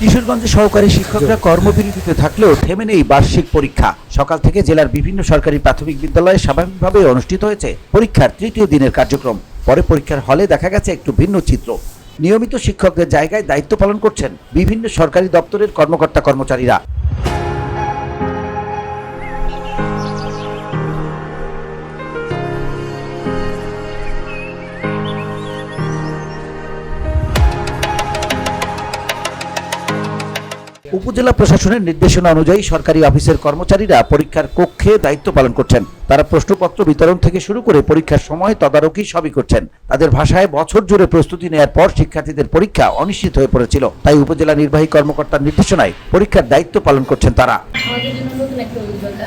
কিশোরগঞ্জে সহকারী শিক্ষকরা কর্মবিরতিতে থাকলেও থেমে নেই বার্ষিক পরীক্ষা। সকাল থেকে জেলার বিভিন্ন সরকারি প্রাথমিক বিদ্যালয়ে স্বাভাবিকভাবে অনুষ্ঠিত হয়েছে পরীক্ষার তৃতীয় দিনের কার্যক্রম। পরে পরীক্ষার হলে দেখা গেছে একটু ভিন্ন চিত্র। নিয়মিত শিক্ষকদের জায়গায় দায়িত্ব পালন করছেন বিভিন্ন সরকারি দপ্তরের কর্মকর্তা কর্মচারীরা। উপজেলা প্রশাসনের নির্দেশনা অনুযায়ী সরকারি অফিসের কর্মচারীরা পরীক্ষার কক্ষে দায়িত্ব পালন করছেন। তারা প্রশ্নপত্র বিতরণ থেকে শুরু করে পরীক্ষার সময় তদারকি সবই করছেন। তাদের ভাষায় বছর জুড়ে প্রস্তুতি নেওয়ার পর শিক্ষার্থীদের পরীক্ষা অনিশ্চিত হয়ে পড়েছিল, তাই উপজেলা নির্বাহী কর্মকর্তার নির্দেশনায় পরীক্ষার দায়িত্ব পালন করছেন তারা। আমাদের জন্য নতুন একটা অভিজ্ঞতা।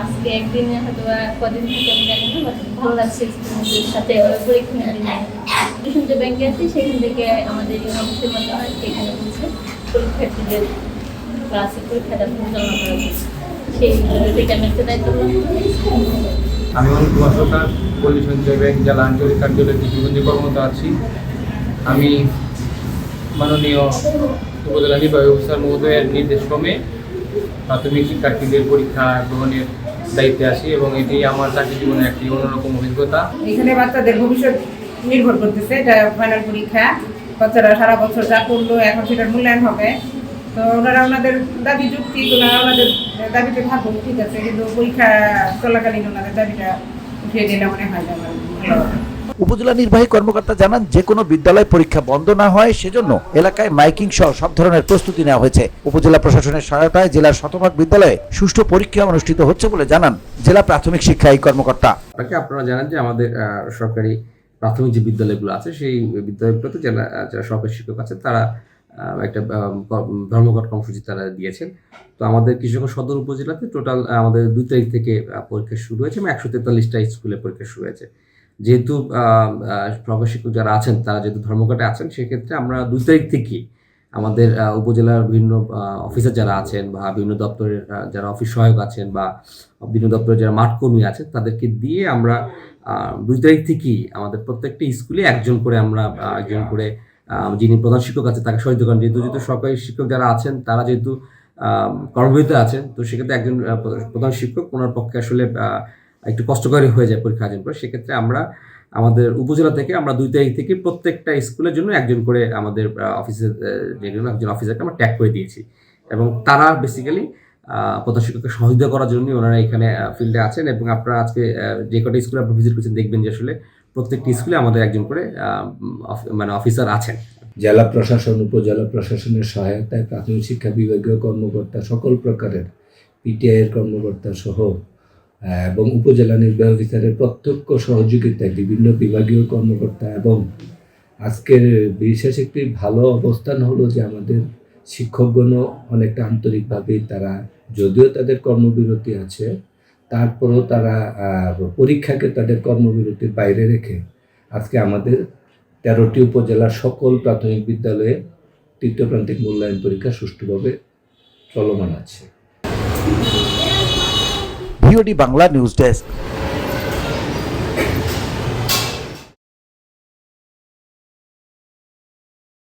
আজকে একদিনে হয়তো কদিন থেকে আমি জানি না, ভালো লাগছে স্টুডেন্টদের সাথে পরীক্ষা দিনে। টিউশন যে ব্যাংকে আছি সেখান থেকে আমাদের অফিসের মাধ্যমে এখানে বলছে পরীক্ষার্থীদের ক্লাসে পরীক্ষাটা পরিচালনা করা হচ্ছে। সেই থেকে আমি একটা দায়িত্ব আমি অনুপ সরকার পল্লী সঞ্চয় ব্যাংক জেলা আঞ্চলিক কার্যালয়ে কিশোরগঞ্জে কর্মরত আছি। আমি মাননীয় উপজেলা নির্বাহী অফিসার মহোদয়ের নির্দেশক্রমে প্রাথমিক শিক্ষার্থীদের পরীক্ষা গ্রহণের দায়িত্বে আছি এবং এটি আমার চাকরি জীবনের একটি অন্যরকম অভিজ্ঞতা। এখানে বাচ্চাদের ভবিষ্যৎ নির্ভর করতেছে, এটা ফাইনাল পরীক্ষা। বাচ্চারা সারা বছর যা করলো এখন সেটার মূল্যায়ন হবে। তো ওনারা ওনাদের দাবি যুক্তি, ওনারা ওনাদের দাবিতে থাকুন, ঠিক আছে, কিন্তু পরীক্ষা চলাকালীন ওনাদের দাবিটা উঠিয়ে দিলে মনে হয় ভালো। উপজেলা নির্বাহী কর্মকর্তা জানান, যে কোনো বিদ্যালয় পরীক্ষা বন্ধ না হয় সেজন্য এলাকায় মাইকিং সহ সব ধরনের প্রস্তুতি নেওয়া হয়েছে। উপজেলা প্রশাসনের সহায়তায় জেলার শতভাগ বিদ্যালয়ে সুষ্ঠু পরীক্ষা অনুষ্ঠিত হচ্ছে বলে জানান জেলা প্রাথমিক শিক্ষা এই কর্মকর্তা। আপনারা জানেন যে আমাদের সরকারি প্রাথমিক যে বিদ্যালয়গুলো আছে সেই বিদ্যালয়গুলোতে যারা সরকারি শিক্ষক আছে তারা একটা ধর্মঘট কর্মসূচি তারা দিয়েছেন। তো আমাদের কিশোরগঞ্জ সদর উপজেলাতে টোটাল আমাদের 2 তারিখ থেকে পরীক্ষা শুরু হয়েছে এবং 143টা স্কুলে পরীক্ষা শুরু হয়েছে। যেহেতু সরকারি শিক্ষক যারা আছেন তারা যেহেতু ধর্মঘটে আছেন, সেক্ষেত্রে আমরা 2 তারিখ থেকেই আমাদের উপজেলার বিভিন্ন অফিসার যারা আছেন বা বিভিন্ন দপ্তরের যারা অফিস সহায়ক আছেন বা বিভিন্ন দপ্তরের যারা মাঠ কর্মী আছেন তাদেরকে দিয়ে আমরা 2 তারিখ থেকেই আমাদের প্রত্যেকটা স্কুলে একজন করে যিনি প্রধান শিক্ষক আছে তাকে সহায়তা করেন। যেহেতু সরকারি শিক্ষক যারা আছেন তারা যেহেতু কর্মবিরতিতে আছেন, তো সেক্ষেত্রে একজন প্রধান শিক্ষক ওনার পক্ষে আসলে একটু কষ্টকরই হয়ে যায় পরীক্ষা আয়োজন করে। সেক্ষেত্রে আমরা আমাদের উপজেলা থেকে আমরা 2 তারিখ থেকে প্রত্যেকটা স্কুলের জন্য একজন করে আমাদের অফিসের যেগুলো একজন অফিসারকে আমরা ট্যাগ করে দিয়েছি এবং তারা বেসিক্যালি প্রধান শিক্ষককে সহযোগিতা করার জন্য ওনারা এখানে ফিল্ডে আছেন। এবং আপনারা আজকে যে কটা স্কুলে আপনি ভিজিট করছেন দেখবেন যে আসলে প্রত্যেকটি স্কুলে আমাদের একজন করে অফিসার আছেন। জেলা প্রশাসন, উপজেলা প্রশাসনের সহায়তায় প্রাথমিক শিক্ষা বিভাগীয় কর্মকর্তা, সকল প্রকারের পিটিআইয়ের কর্মকর্তা সহ এবং উপজেলা নির্বাহী অফিসারের প্রত্যক্ষ সহযোগিতায় বিভিন্ন বিভাগীয় কর্মকর্তা এবং আজকের বিশেষ একটি ভালো অবস্থান হলো যে আমাদের শিক্ষকগণও অনেকটা আন্তরিকভাবেই তারা, যদিও তাদের কর্মবিরতি আছে, তারপরেও তারা পরীক্ষাকে তাদের কর্মবিরতির বাইরে রেখে আজকে আমাদের 13টি উপজেলার সকল প্রাথমিক বিদ্যালয়ে তৃতীয় প্রান্তিক মূল্যায়ন পরীক্ষা সুষ্ঠুভাবে চলমান আছে। VOD Bangla news desk.